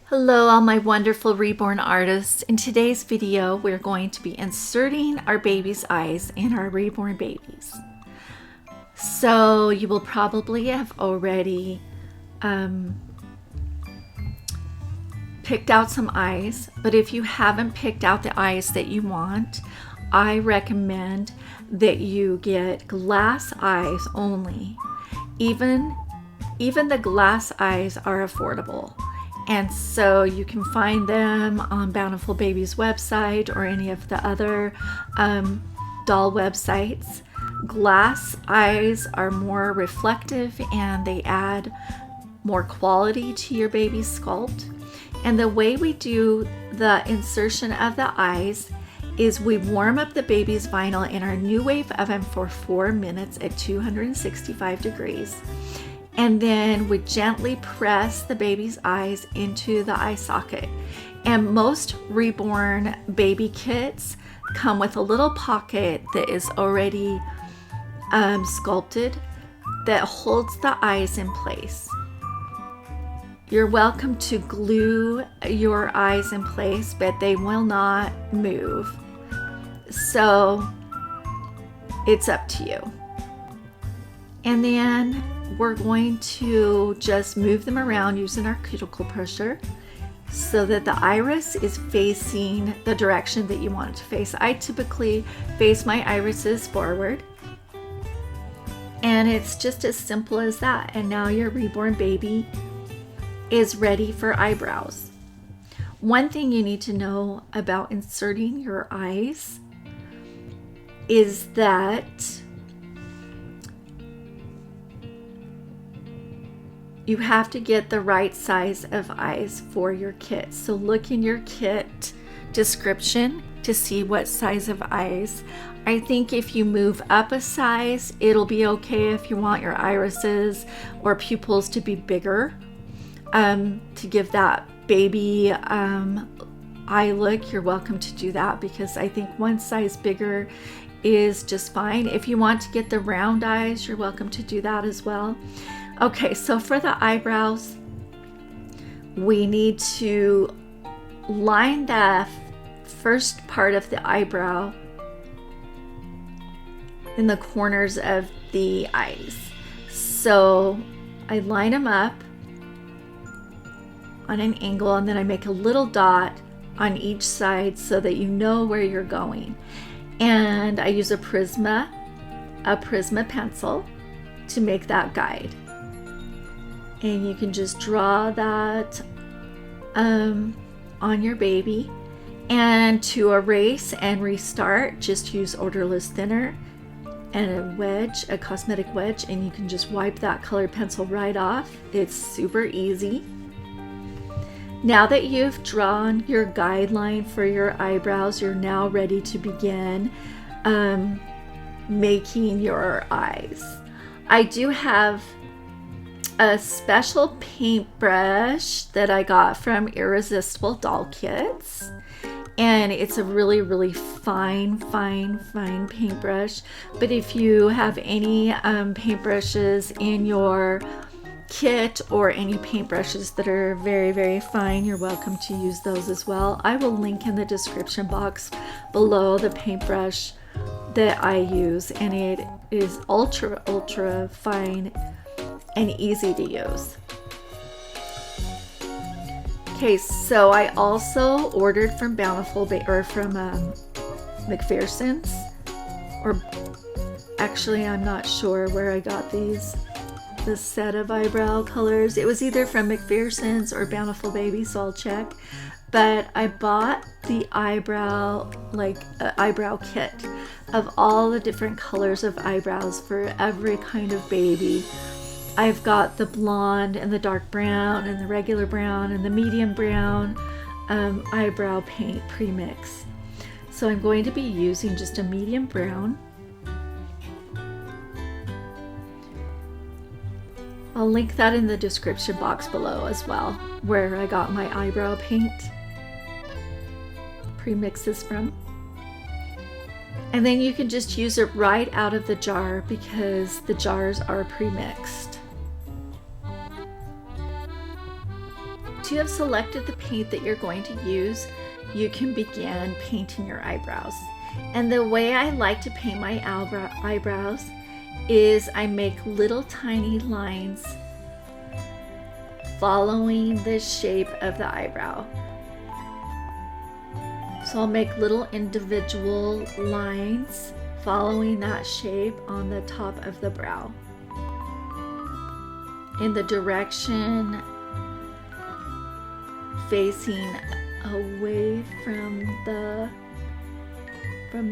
Hello, all my wonderful reborn artists. In today's video, we're going to be inserting our baby's eyes in our reborn babies. So you will probably have already picked out some eyes, but if you haven't picked out the eyes that you want, I recommend that you get glass eyes only. Even the glass eyes are affordable. And so you can find them on Bountiful Baby's website or any of the other doll websites. Glass eyes are more reflective and they add more quality to your baby's sculpt. And the way we do the insertion of the eyes is we warm up the baby's vinyl in our new wave oven for 4 minutes at 265 degrees. And then we gently press the baby's eyes into the eye socket. And most reborn baby kits come with a little pocket that is already sculpted that holds the eyes in place. You're welcome to glue your eyes in place, but they will not move. So it's up to you. And then we're going to just move them around using our cuticle pusher so that the iris is facing the direction that you want it to face. I typically face my irises forward, and it's just as simple as that. And now your reborn baby is ready for eyebrows. One thing you need to know about inserting your eyes is that you have to get the right size of eyes for your kit. So look in your kit description to see what size of eyes. I think if you move up a size, it'll be okay if you want your irises or pupils to be bigger, to give that baby eye look. You're welcome to do that because I think one size bigger is just fine. If you want to get the round eyes, you're welcome to do that as well. Okay, so for the eyebrows, we need to line the first part of the eyebrow in the corners of the eyes. So I line them up on an angle, and then I make a little dot on each side so that you know where you're going. And I use a Prisma pencil to make that guide. And you can just draw that on your baby. And to erase and restart, just use odorless thinner and a wedge, a cosmetic wedge, and you can just wipe that colored pencil right off. It's super easy. Now that you've drawn your guideline for your eyebrows, you're now ready to begin making your eyes. I do have a special paintbrush that I got from Irresistible Doll Kits, and it's a really fine paintbrush. But if you have any paintbrushes in your kit or any paintbrushes that are very fine, you're welcome to use those as well. I will link in the description box below the paintbrush that I use, and it is ultra fine and easy to use. Okay, so I also ordered from Macphersons, or actually I'm not sure where I got this set of eyebrow colors. It was either from Macphersons or Bountiful Baby, so I'll check. But I bought the eyebrow kit of all the different colors of eyebrows for every kind of baby. I've got the blonde and the dark brown and the regular brown and the medium brown eyebrow paint premix. So I'm going to be using just a medium brown. I'll link that in the description box below as well, where I got my eyebrow paint premixes from. And then you can just use it right out of the jar because the jars are premixed. Once you have selected the paint that you're going to use, you can begin painting your eyebrows. And the way I like to paint my eyebrows is I make little tiny lines following the shape of the eyebrow. So I'll make little individual lines following that shape on the top of the brow in the direction facing away from the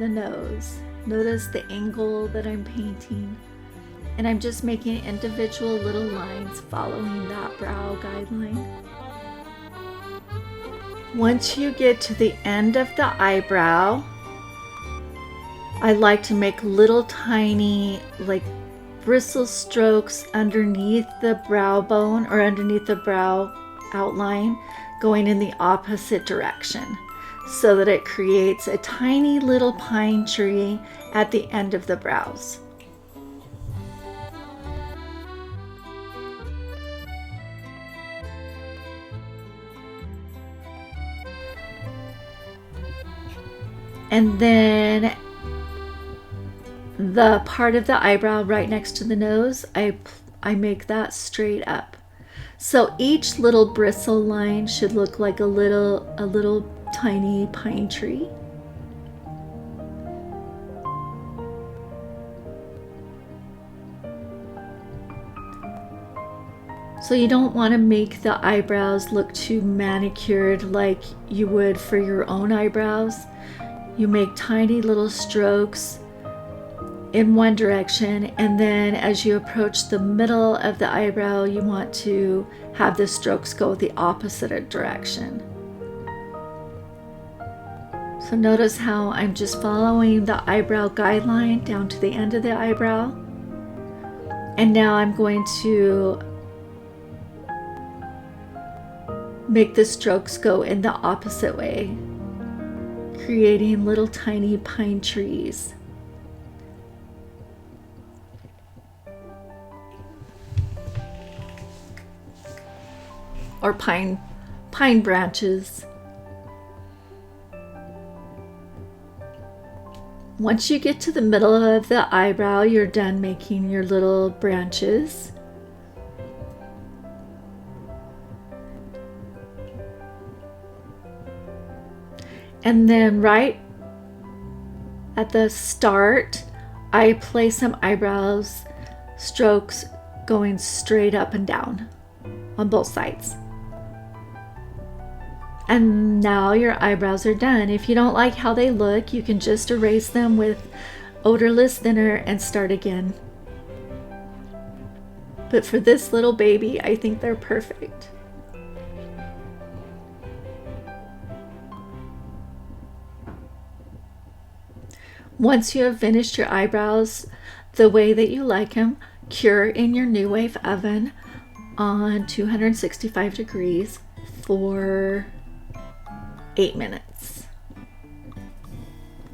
nose. Notice the angle that I'm painting, and I'm just making individual little lines following that brow guideline. Once you get to the end of the eyebrow, I like to make little tiny like bristle strokes underneath the brow bone or underneath the brow outline, going in the opposite direction, so that it creates a tiny little pine tree at the end of the brows. And then the part of the eyebrow right next to the nose, I make that straight up. So each little bristle line should look like a little tiny pine tree. So you don't want to make the eyebrows look too manicured like you would for your own eyebrows. You make tiny little strokes in one direction, and then as you approach the middle of the eyebrow, you want to have the strokes go the opposite direction. So notice how I'm just following the eyebrow guideline down to the end of the eyebrow. And now I'm going to make the strokes go in the opposite way, creating little tiny pine trees. Or pine branches. Once you get to the middle of the eyebrow, you're done making your little branches. And then right at the start, I place some eyebrows strokes going straight up and down on both sides. And now your eyebrows are done. If you don't like how they look, you can just erase them with odorless thinner and start again. But for this little baby, I think they're perfect. Once you have finished your eyebrows the way that you like them, cure in your New Wave oven on 265 degrees for 8 minutes.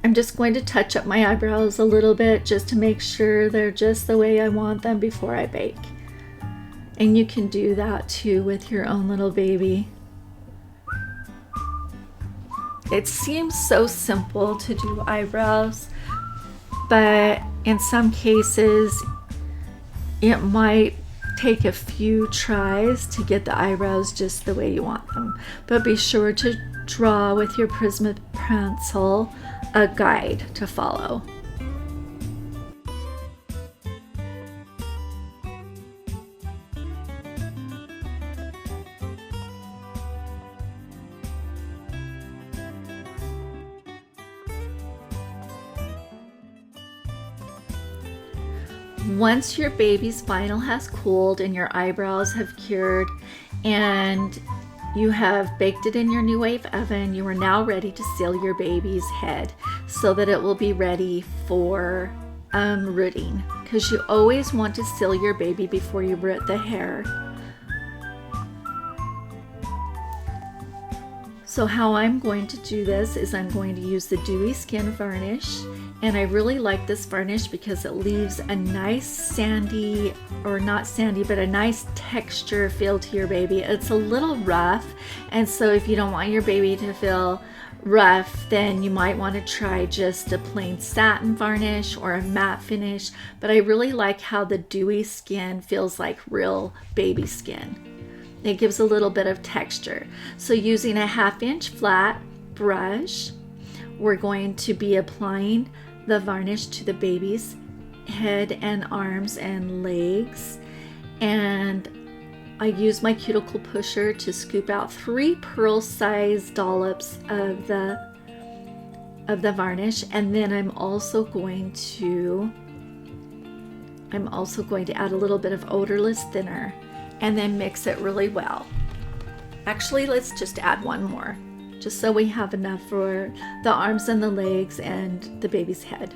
I'm just going to touch up my eyebrows a little bit just to make sure they're just the way I want them before I bake. And you can do that too with your own little baby. It seems so simple to do eyebrows, but in some cases it might take a few tries to get the eyebrows just the way you want them. But be sure to draw with your Prism pencil a guide to follow. Once your baby's vinyl has cooled and your eyebrows have cured and you have baked it in your New Wave oven, you are now ready to seal your baby's head so that it will be ready for rooting, because you always want to seal your baby before you root the hair. So how I'm going to do this is I'm going to use the Dewy Skin Varnish, And I really like this varnish because it leaves a nice sandy, or not sandy, but a nice texture feel to your baby. It's a little rough, and so if you don't want your baby to feel rough, then you might want to try just a plain satin varnish or a matte finish. But I really like how the dewy skin feels like real baby skin. It gives a little bit of texture. So using a 1/2 inch flat brush, we're going to be applying the varnish to the baby's head and arms and legs. And I use my cuticle pusher to scoop out 3 pearl-sized dollops of the varnish, and then I'm also going to add a little bit of odorless thinner and then mix it really well. Actually, let's just add one more, just so we have enough for the arms and the legs and the baby's head.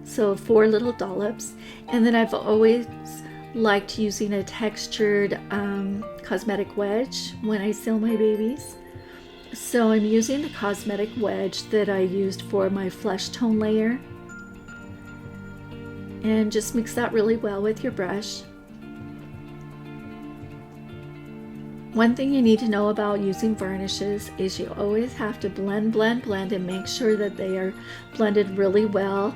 So 4 little dollops. And then I've always liked using a textured cosmetic wedge when I seal my babies. So I'm using the cosmetic wedge that I used for my flesh tone layer. And just mix that really well with your brush. One thing you need to know about using varnishes is you always have to blend and make sure that they are blended really well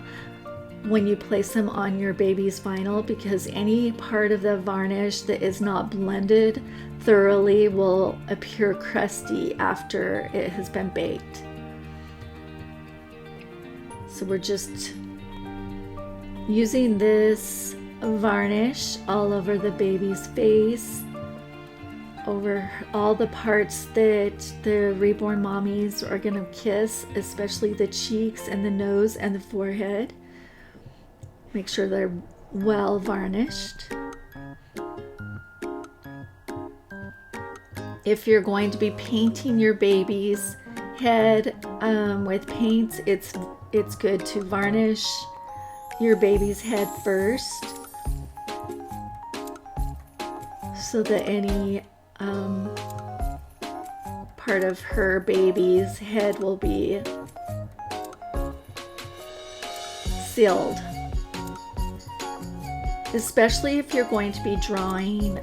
when you place them on your baby's vinyl, because any part of the varnish that is not blended thoroughly will appear crusty after it has been baked. So we're just using this varnish all over the baby's face, over all the parts that the reborn mommies are gonna kiss, especially the cheeks and the nose and the forehead. Make sure they're well varnished. If you're going to be painting your baby's head with paints, it's good to varnish your baby's head first, so that any part of her baby's head will be sealed. Especially if you're going to be drawing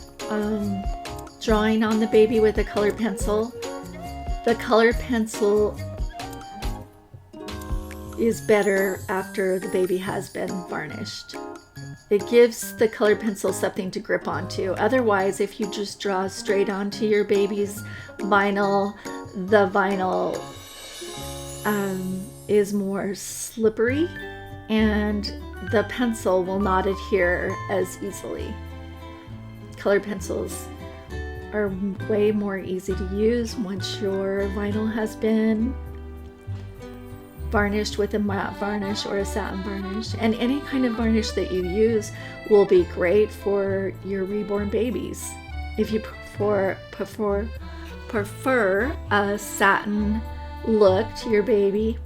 on the baby with a colored pencil. The colored pencil is better after the baby has been varnished. It gives the colored pencil something to grip onto. Otherwise, if you just draw straight onto your baby's vinyl, the vinyl is more slippery and the pencil will not adhere as easily. Colored pencils are way more easy to use once your vinyl has been varnished with a matte varnish or a satin varnish. And any kind of varnish that you use will be great for your reborn babies. If you prefer a satin look to your baby,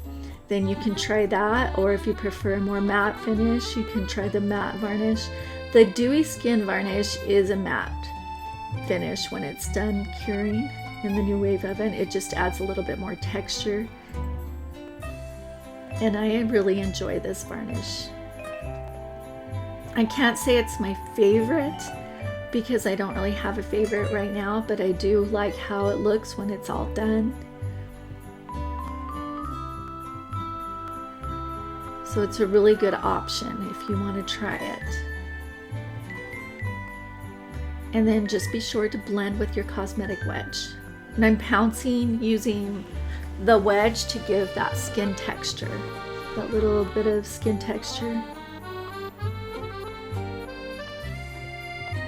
then you can try that. Or if you prefer a more matte finish, you can try the matte varnish. The dewy skin varnish is a matte finish when it's done curing in the new wave oven. It just adds a little bit more texture. And I really enjoy this varnish. I can't say it's my favorite because I don't really have a favorite right now, but I do like how it looks when it's all done. So it's a really good option if you want to try it. And then just be sure to blend with your cosmetic wedge. And I'm pouncing using the wedge to give that skin texture, that little bit of skin texture.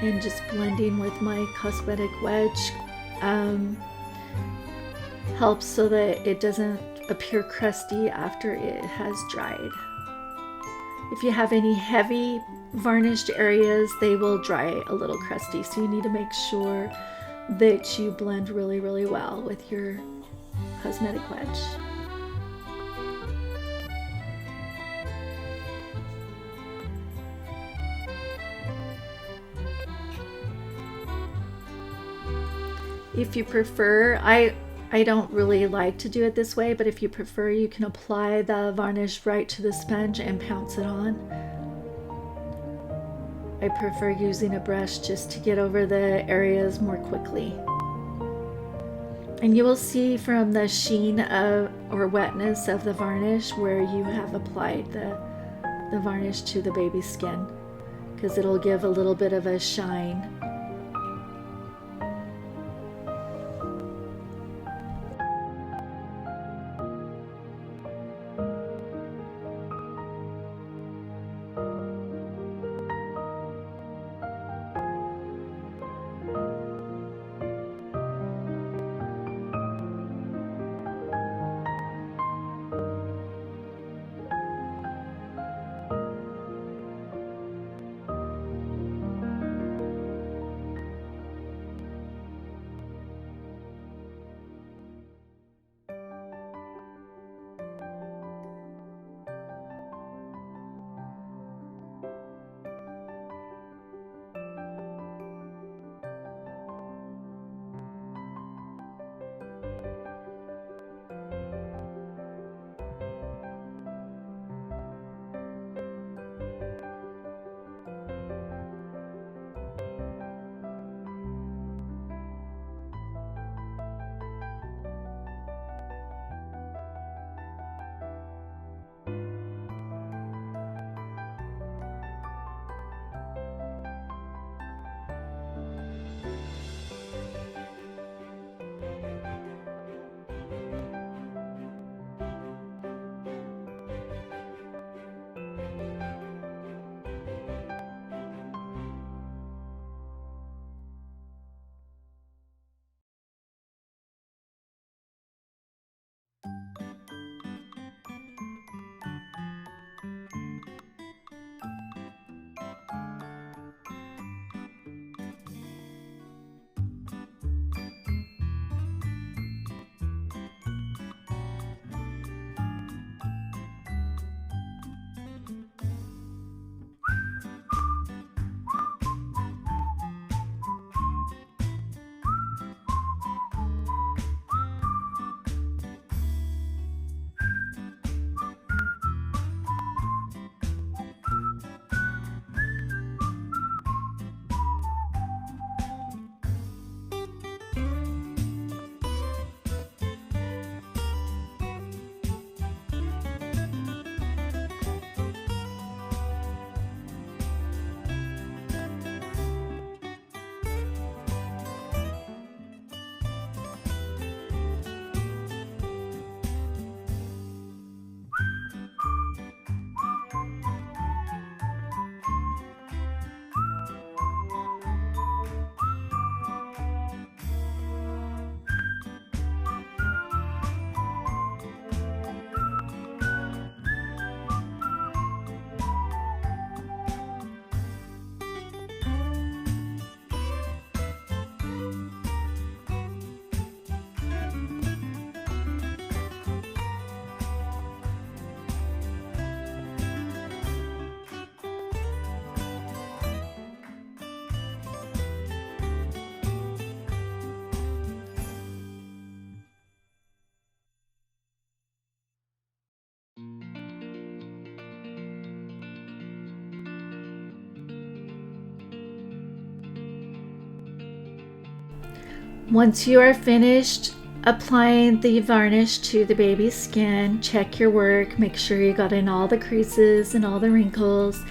And just blending with my cosmetic wedge helps so that it doesn't appear crusty after it has dried. If you have any heavy varnished areas, they will dry a little crusty, so you need to make sure that you blend really, really well with your cosmetic wedge. If you prefer, I don't really like to do it this way, but if you prefer, you can apply the varnish right to the sponge and pounce it on. I prefer using a brush just to get over the areas more quickly. And you will see from the sheen of or wetness of the varnish where you have applied the varnish to the baby's skin, because it'll give a little bit of a shine. Once you are finished applying the varnish to the baby's skin, check your work, make sure you got in all the creases and all the wrinkles,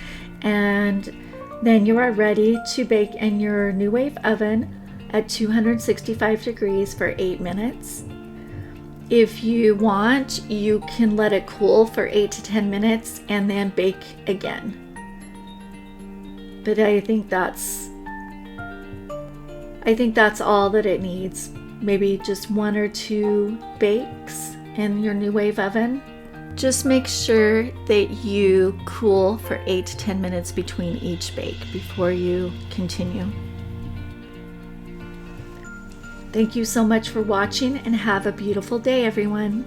and then you are ready to bake in your new wave oven at 265 degrees for 8 minutes. If you want, you can let it cool for 8 to 10 minutes and then bake again. But I think that's all that it needs. Maybe just 1 or 2 bakes in your new wave oven. Just make sure that you cool for 8 to 10 minutes between each bake before you continue. Thank you so much for watching and have a beautiful day, everyone.